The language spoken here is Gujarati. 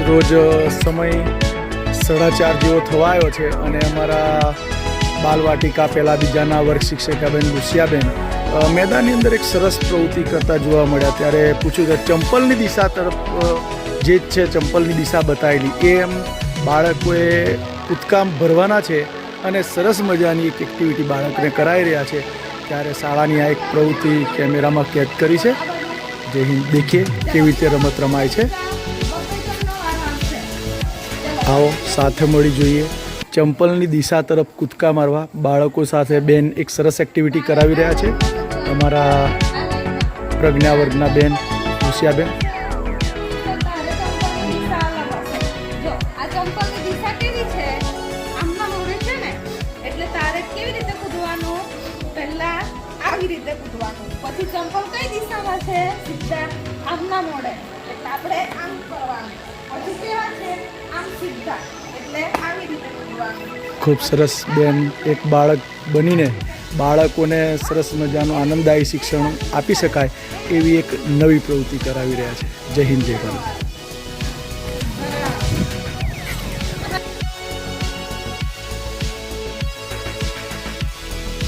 રોજ સમય 4:30 જેવો થવા આવ્યો છે અને અમારા બાલવાટિકા પહેલાં બીજાના વર્ગ શિક્ષિકાબેન લુસિયાબેન મેદાનની અંદર એક સરસ પ્રવૃત્તિ કરતા જોવા મળ્યા. ત્યારે પૂછ્યું કે ચંપલની દિશા તરફ જે છે ચંપલની દિશા બતાવેલી એમ બાળકોએ કૂદકામ ભરવાના છે અને સરસ મજાની એક એક્ટિવિટી બાળકને કરાવી રહ્યા છે. ત્યારે શાળાની આ એક પ્રવૃત્તિ કેમેરામાં કેદ કરી છે. જે દેખીએ કેવી રીતે રમત રમાય છે. આવો સાથે મળી જોઈએ. ચંપલની દિશા તરફ કૂદકા મારવા બાળકો સાથે બેન એક સરસ એક્ટિવિટી કરાવી રહ્યા છે. અમારા પ્રજ્ઞા વર્ગના બેન લુસિયાબેન. આવી રીતે કૂદવાનું, પછી ચંપલ કઈ દિશામાં છે? સીધા આમના મોડે, એટલે આપણે આમ કરવાનું. પછી કેવા છે? આમ સીધા, એટલે આવી રીતે કૂદવાનું. ખૂબ સરસ બેન એક બાળક બનીને બાળકોને સરસ મજાનું આનંદદાયી શિક્ષણ આપી શકાય એવી એક નવી પ્રવૃત્તિ કરાવી રહ્યા છે. જય હિન્દ, જય ભારત.